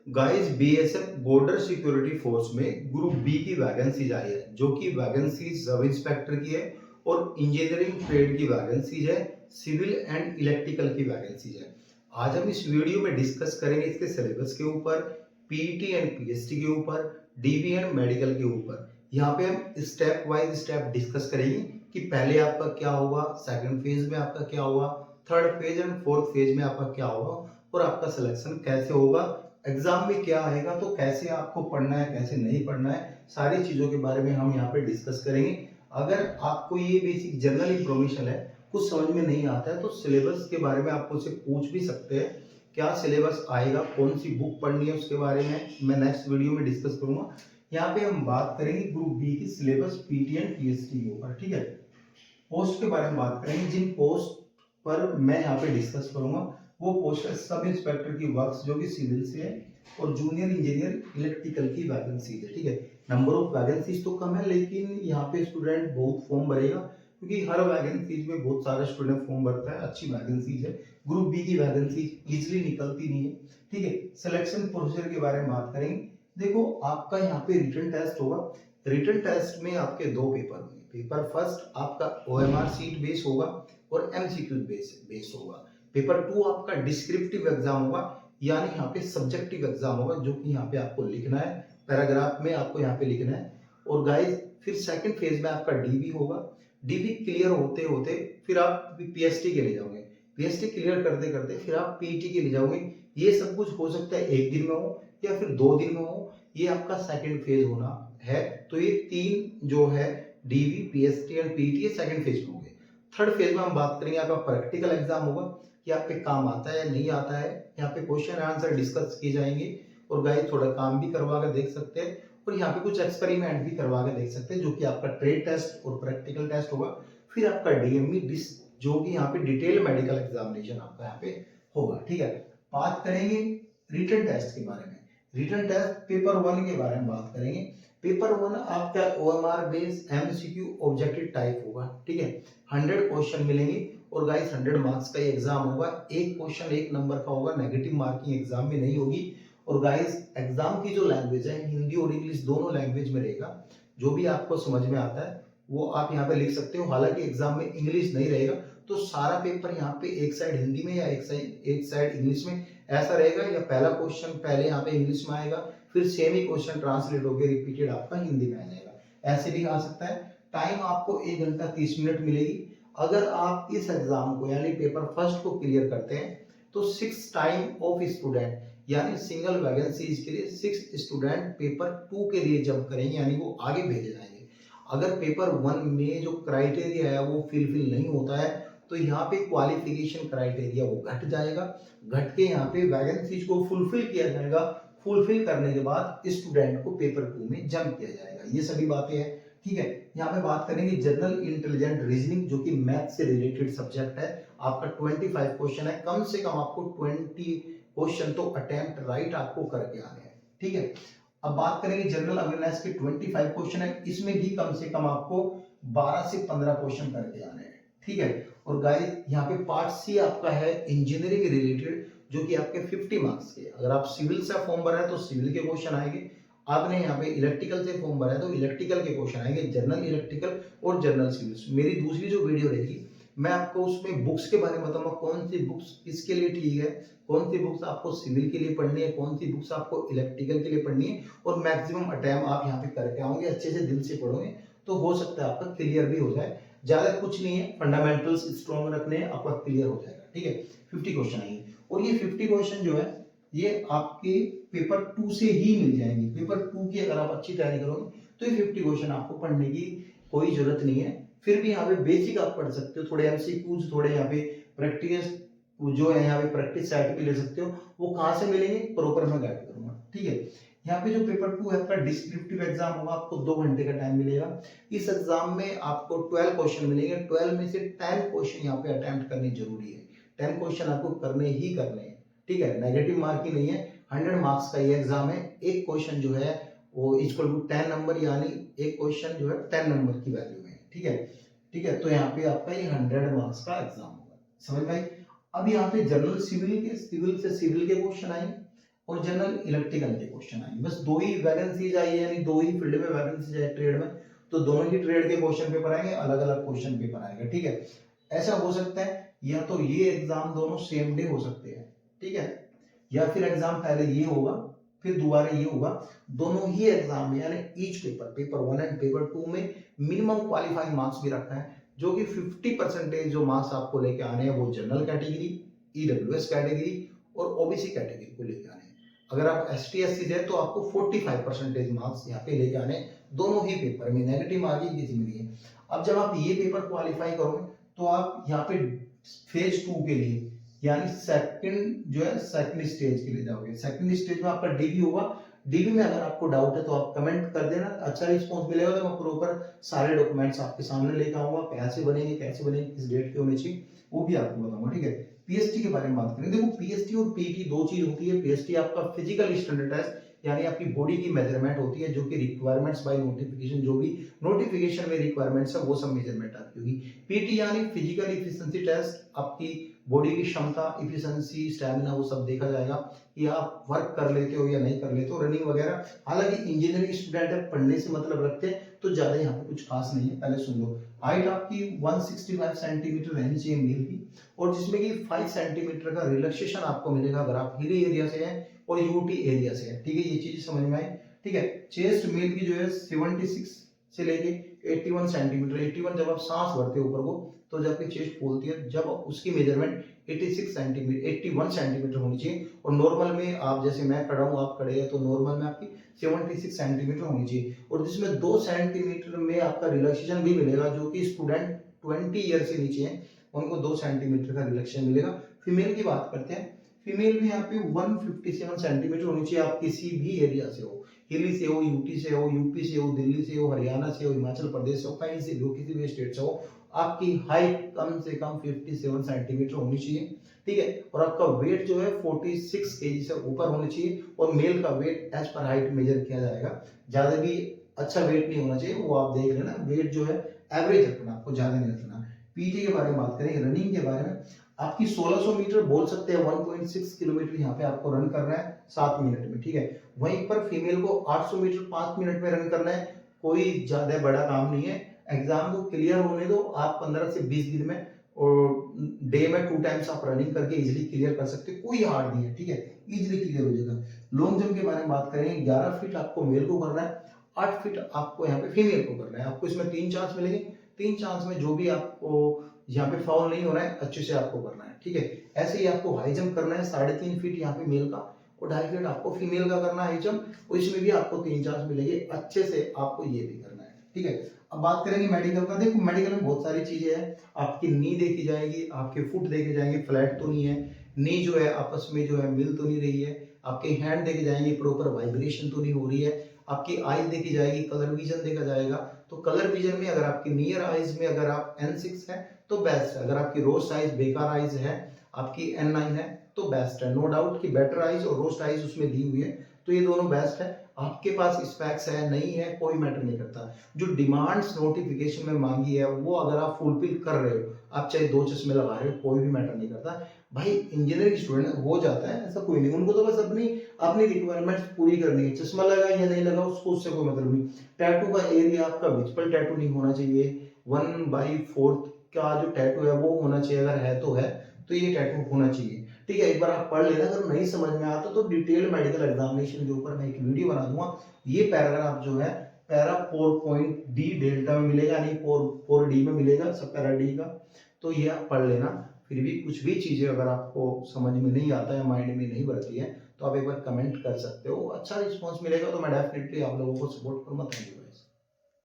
Guys BSF border security force में group B की vacancies आई है, जो कि वैकेंसीज सब इंस्पेक्टर की है और इंजीनियरिंग ट्रेड की वैकेंसीज है, सिविल एंड इलेक्ट्रिकल की वैकेंसीज है। आज हम इस वीडियो में डिस्कस करेंगे इसके सिलेबस के ऊपर, पीईटी एंड पीएसटी के ऊपर, डीबी एंड मेडिकल के ऊपर। यहाँ पे हम स्टेप वाइज स्टेप डिस्कस करेंगे कि पहले आपका क्या होगा, सेकंड फेज में आपका क्या होगा, third phase and fourth phase में आपका क्या होगा और आपका सिलेक्शन कैसे होगा, एग्जाम में क्या आएगा, तो कैसे आपको पढ़ना है, कैसे नहीं पढ़ना है, सारी चीजों के बारे में हम यहाँ पे डिस्कस करेंगे। अगर आपको ये बेसिक जनरल इंफॉर्मेशन है, कुछ समझ में नहीं आता है, तो सिलेबस के बारे में आप मुझसे पूछ भी सकते हैं, क्या सिलेबस आएगा, कौन सी बुक पढ़नी है, उसके बारे में मैं नेक्स्ट वीडियो में डिस्कस करूंगा। यहाँ पे हम बात करेंगे ग्रुप बी की सिलेबस पीटी एंड पीएसटी के ऊपर, ठीक है। पोस्ट के बारे में बात करेंगे, जिन पोस्ट पर मैं यहाँ पे डिस्कस करूंगा वो पोस्ट है सब इंस्पेक्टर की वर्क्स, जो कि सिविल से है, और जूनियर इंजीनियर इलेक्ट्रिकल की वैकेंसी है, ठीक है। नंबर ऑफ वैकेंसीज तो कम है, लेकिन यहाँ पे स्टूडेंट बहुत फॉर्म भरेगा, क्योंकि हर वैकेंसीज में बहुत सारे स्टूडेंट फॉर्म भरता है, अच्छी वैकेंसीज है। ग्रुप बी की वैकेंसी इजिली निकलती नहीं है, ठीक है। सिलेक्शन प्रोसीजर के बारे में बात करेंगे। देखो, आपका यहाँ पे रिटन टेस्ट होगा। रिटन टेस्ट में आपके दो पेपर होंगे। पेपर फर्स्ट आपका ओएमआर सीट बेस होगा और एमसीक्यू बेस होगा। पेपर टू आपका डिस्क्रिप्टिव एग्जाम होगा, यानी यहाँ पे सब्जेक्टिव एग्जाम होगा, जो कि यहाँ पे आपको लिखना है, पैराग्राफ में आपको यहाँ पे लिखना है। और गाइस, फिर सेकंड फेज में आपका डीबी होगा। डीबी क्लियर होते होते फिर आप पीएसटी के लिए जाओगे। पीएसटी क्लियर करते करते फिर आप पीटी के लिए जाओगे। ये सब कुछ हो सकता है एक दिन में हो या फिर 2 दिन में हो। ये आपका सेकंड फेज होना है। तो ये तीन जो है, dB, PST and PT, second phase में होंगे। थर्ड फेज में हम बात करेंगे, आपका प्रैक्टिकल एग्जाम होगा कि आप पे काम आता है या नहीं आता है। यहाँ पे क्वेश्चन आंसर डिस्कस किए जाएंगे और गाइस थोड़ा काम भी करवा कर देख सकते हैं, और यहाँ पे कुछ एक्सपेरिमेंट भी करवा के देख सकते हैं, जो कि आपका ट्रेड टेस्ट और प्रैक्टिकल टेस्ट होगा। फिर आपका डीएमई जो कि यहाँ पे डिटेल मेडिकल एग्जामिनेशन आपका यहाँ पे होगा, ठीक है। बात करेंगे रिटन टेस्ट के बारे में। रिटन टेस्ट पेपर 1 के बारे में बात करेंगे। पेपर 1 आपका OMR based MCQ objective type होगा, ठीक है। 100 क्वेश्चन मिलेंगे और गाइस 100 मार्क्स का एग्जाम होगा। एक क्वेश्चन 1 नंबर का होगा, नेगेटिव मार्किंग एग्जाम में नहीं होगी। और गाइस, एग्जाम की जो लैंग्वेज है, हिंदी और इंग्लिश दोनों लैंग्वेज में रहेगा। जो भी आपको समझ में आता है वो आप यहाँ पे लिख सकते हो। हालांकि एग्जाम में इंग्लिश नहीं रहेगा, तो सारा पेपर यहाँ पे एक साइड हिंदी में या एक साइड इंग्लिश में ऐसा रहेगा, या पहला क्वेश्चन पहले यहाँ पे इंग्लिश में आएगा, फिर सेम ही क्वेश्चन ट्रांसलेट होकर रिपीटेड आपका हिंदी में आ जाएगा। ऐसे भी आ सकता है। टाइम आपको 1 घंटा 30 मिनट मिलेगी। अगर आप इस एग्जाम को यानी पेपर फर्स्ट को क्लियर करते हैं, तो 6 टाइम ऑफ स्टूडेंट यानी सिंगल वैकेंसीज के लिए 6 स्टूडेंट पेपर 2 के लिए जंप करेंगे, यानी वो आगे भेजे जाएंगे। अगर पेपर 1 में जो क्राइटेरिया है वो फिल नहीं होता है, तो यहाँ पे क्वालिफिकेशन क्राइटेरिया वो घट जाएगा। घट के यहाँ पे वैकेंसीज को फुलफिल किया जाएगा। फुलफिल करने के बाद स्टूडेंट को पेपर 2 में जंप किया जाएगा। ये सभी बातें हैं, ठीक है। यहाँ पे बात करेंगे जनरल इंटेलिजेंट रीजनिंग, जो कि मैथ से रिलेटेड सब्जेक्ट है। आपका 25 क्वेश्चन है। कम से कम आपको 20 क्वेश्चन तो अटेम्प्ट राइट आपको करके आने हैं, ठीक है। अब बात करेंगे जनरल अवेयरनेस के 25 क्वेश्चन है। इसमें भी कम से कम आपको 12 से 15 क्वेश्चन करके आने हैं, ठीक है। और गाइस, यहाँ पे पार्ट सी आपका है इंजीनियरिंग रिलेटेड, जो कि आपके 50 मार्क्स के। अगर आप सिविल से फॉर्म भरा है तो सिविल के क्वेश्चन आएंगे। आपने यहाँ पे इलेक्ट्रिकल से फॉर्म भरा है तो इलेक्ट्रिकल के क्वेश्चन आएंगे, जनरल इलेक्ट्रिकल और जनरल सिविल। मेरी दूसरी जो वीडियो रहेगी, मैं आपको उसमें बुक्स के बारे में बताऊंगा, कौन सी बुक्स किसके लिए ठीक है, कौन सी बुक्स आपको सिविल के लिए पढ़नी है, कौन सी बुक्स आपको इलेक्ट्रिकल के लिए पढ़नी है। और मैक्सिमम अटेम्प्ट आप यहाँ पे करके आओगे, अच्छे से दिल से पढ़ोगे तो हो सकता है आपका क्लियर भी हो जाए। ज्यादा कुछ नहीं है, फंडामेंटल्स स्ट्रॉन्ग रखने हैं, आपका क्लियर हो जाएगा, ठीक है। 50 क्वेश्चन आएंगे और ये 50 क्वेश्चन जो है ये आपके पेपर 2 से ही मिल जाएंगे। पेपर 2 की अगर आप अच्छी तैयारी करोगे तो ये 50 क्वेश्चन आपको पढ़ने की कोई जरूरत नहीं है। फिर भी यहाँ पे बेसिक आप पढ़ सकते हो, थोड़े एमसीक्यूज, थोड़े यहाँ पे प्रैक्टिस जो है, यहाँ पे प्रैक्टिस सेट भी ले सकते हो। वो कहाँ से मिलेंगे, प्रॉपर मैं गाइड करूंगा, ठीक है। यहाँ पे जो पेपर 2 है आपका डिस्क्रिप्टिव एग्जाम होगा, आपको 2 घंटे का टाइम मिलेगा। इस एग्जाम में आपको 12 क्वेश्चन मिलेंगे। 12 में से 10 क्वेश्चन यहाँ पे अटेम्प्ट करनी जरूरी है। 10 क्वेश्चन आपको करने ही करने हैं, ठीक है। नेगेटिव मार्क ही नहीं है। 100 मार्क्स का ये एग्जाम है। एक क्वेश्चन जो है वो इक्वल टू 10 नंबर, यानी एक क्वेश्चन जो है 10 नंबर की वैल्यू में, ठीक है, ठीक है। तो यहाँ पे आपका ये 100 मार्क्स का एग्जाम होगा, समझ में आई। अब यहाँ पे जनरल सिविल के, सिविल से सिविल के क्वेश्चन आएंगे। और जनरल इलेक्ट्रिकल के क्वेश्चन आएंगे। बस दो ही वैकेंसीज आई है, यानी दो ही फील्ड में वैकेंसीज है ट्रेड में, तो दोनों ही ट्रेड के क्वेश्चन पेपर आएंगे, अलग अलग क्वेश्चन पेपर आएगा। ठीक है, ऐसा हो सकता है या तो ये एग्जाम दोनों सेम डे हो सकते हैं, ठीक है, या फिर एग्जाम पहले ये होगा फिर दोबारा ये होगा। दोनों ही एग्जाम में यानी each paper, paper 1 and paper 2 में मिनिमम क्वालिफाइंग मार्क्स भी रखा है, जो कि 50% जो मार्क्स आपको लेके आने हैं वो जनरल कैटेगरी, ईडब्ल्यूएस कैटेगरी और ओबीसी कैटेगरी को लेके आने हैं। अगर आप एसटी एससी है तो आपको 45% मार्क्स यहाँ पे लेके आने, दोनों ही पेपर में, नेगेटिव मार्किंग किसी में नहीं है। अब जब आप ये पेपर क्वालिफाई करोगे तो आप यहाँ पे फेज 2 के लिए यानी सेकंड जो है सेकंड स्टेज के लिए जाओगे। सेकंड स्टेज में आपका डीवी होगा। डीवी में अगर आपको डाउट है तो आप कमेंट कर देना, अच्छा रिस्पॉन्स मिलेगा तो मैं प्रॉपर सारे डॉक्यूमेंट्स आपके सामने लेकर आऊंगा, कैसे बनेंगे किस डेट के होने चाहिए वो भी आपको बताऊंगा। ठीक है, पीएसटी के बारे में बात करें। देखो पीएसटी और पीटी दो चीज होती है। पीएसटी आपका फिजिकल स्टैंडर्ड टेस्ट यानी आपकी बॉडी की मेजरमेंट होती है, जो कि रिक्वायरमेंट्स बाय नोटिफिकेशन, जो भी नोटिफिकेशन में रिक्वायरमेंट्स है वो सब मेजरमेंट आपकी होगी। पीटी यानी फिजिकल इफिशिएंसी टेस्ट, आपकी बॉडी की क्षमता, इफिशिएंसी, स्टैमिना वो सब देखा जाएगा कि आप वर्क कर लेते हो या नहीं कर लेते हो, रनिंग वगैरह। हालांकि इंजीनियरिंग स्टूडेंट है, पढ़ने से मतलब रखते हैं तो ज्यादा यहाँ पे कुछ खास नहीं है। पहले सुन लो, हाइट आपकी 165 सेंटीमीटर रहनी चाहिए मेल की, और जिसमें कि 5 सेंटीमीटर का रिलैक्सेशन आपको मिलेगा अगर आप हिली एरिया से हैं और यूटी एरिया से है। ठीक है, ये चीज समझ में आई। ठीक है, चेस्ट मेल की जो है 76 से लेके 81 सेंटीमीटर। 81 जब आप सांस भरते हो ऊपर को तो जब आपकी चेस्ट फूलती है, जब उसकी मेजरमेंट 81 सेंटीमीटर होनी चाहिए। और नॉर्मल में आप जैसे मैं खड़ा हूँ, आप खड़े हैं, तो नॉर्मल में आपकी 76 सेंटीमीटर होनी चाहिए। और जिसमें 2 सेंटीमीटर में आपका रिलैक्सेशन भी मिलेगा, जो कि स्टूडेंट 20 ईयर से नीचे हैं उनको 2 सेंटीमीटर का रिलैक्सेशन मिलेगा। फीमेल की बात करते हैं, फीमेल भी यहाँ पे 157 सेंटीमीटर होनी चाहिए। आप किसी भी एरिया से हो, हिली से हो, यूटी से हो, यूपी से हो, दिल्ली से हो, हरियाणा से हो, हिमाचल प्रदेश से हो, कहीं से भी हो, किसी भी स्टेट से हो, आपकी हाइट कम से कम 57 सेंटीमीटर होनी चाहिए। ठीक है, और आपका वेट जो है 46 केजी से ऊपर होना चाहिए। और मेल का वेट एज पर हाइट मेजर किया जाएगा, ज्यादा भी अच्छा वेट नहीं होना चाहिए, वो आप देख लेना। वेट जो है एवरेज रखना, आपको ज्यादा नहीं रखना। पीटी के बारे में बात करें, रनिंग के बारे में, आपकी 1600 मीटर बोल सकते हैं, 1.6 किलोमीटर यहाँ पे आपको रन करना है 7 मिनट में। ठीक है, वहीं पर फीमेल को 800 मीटर 5 मिनट में रन करना है। कोई ज्यादा बड़ा काम नहीं है, एग्जाम को क्लियर होने दो। आप 15 से 20 दिन में और डे में 2 टाइम्स आप रनिंग करके इजीली क्लियर कर सकते हो, कोई हार्ड नहीं है। ठीक है, इजीली क्लियर हो जाएगा। लॉन्ग जंप के बारे में बात करें, 11 फीट आपको मेल को करना है, 8 फीट आपको यहाँ पे फीमेल को करना है। आपको इसमें 3 चांस मिलेंगे, 3 चांस में जो भी आपको यहाँ पे फाउल नहीं हो रहा है, अच्छे से आपको करना है। ठीक है, ऐसे ही आपको हाई जंप करना है, 3.5 फीट यहाँ पे मेल का और 2.5 फीट आपको फीमेल का करना है हाई जंप, और इसमें भी आपको 3 चांस मिलेंगे, अच्छे से आपको ये भी करना है। ठीक है, अब बात करेंगे मेडिकल का। देखो मेडिकल में बहुत सारी चीजें हैं, आपकी नी देखी जाएगी, आपके फुट देखे जाएंगे, फ्लैट तो नहीं है, नी जो है आपस में जो है मिल तो नहीं रही है, आपके हैंड देखे जाएंगे, प्रॉपर वाइब्रेशन तो नहीं हो रही है, आपकी आईज देखी जाएगी, कलर विजन देखा जाएगा। तो कलर विजन में अगर आपकी नियर आईज में अगर आप N6 है तो बेस्ट है, अगर आपकी रोस्ट आईज बेकार आईज है, आपकी N9 है तो बेस्ट है। नो डाउट कि बेटर आईज और रोस्ट आईज उसमें दी हुई है, तो ये दोनों बेस्ट है। आपके पास स्पेक्स है नहीं है कोई मैटर नहीं करता, जो डिमांड्स नोटिफिकेशन में मांगी है वो अगर आप फुलफिल कर रहे हो, आप चाहे 2 चश्मे लगा रहे हो, कोई भी मैटर नहीं करता भाई। इंजीनियरिंग स्टूडेंट हो जाता है, ऐसा कोई नहीं, उनको तो बस अपनी अपनी रिक्वायरमेंट्स पूरी करनी है। चश्मा लगा या नहीं लगा उसको उससे कोई मतलब नहीं। टैटू का एरिया आपका विजिबल टैटू नहीं होना चाहिए, 1/4 का जो टैटू है वो होना चाहिए, अगर है तो ये टैटू होना चाहिए। ठीक है, एक बार आप पढ़ लेना, अगर नहीं समझ में आता तो डिटेल मेडिकल एग्जामिनेशन के ऊपर मैं एक वीडियो बना दूंगा। ये पैराग्राफ जो है पैरा 4.D डेल्टा में मिलेगा, नहीं 4D में मिलेगा, सब पैरा डी का, तो ये आप पढ़ लेना। फिर भी कुछ भी चीजें अगर आपको समझ में नहीं आता है, माइंड में नहीं बढ़ती है, तो आप एक बार कमेंट कर सकते हो, अच्छा रिस्पॉन्स मिलेगा तो मैं डेफिनेटली आप लोगों को सपोर्ट करूंगा। Thank you.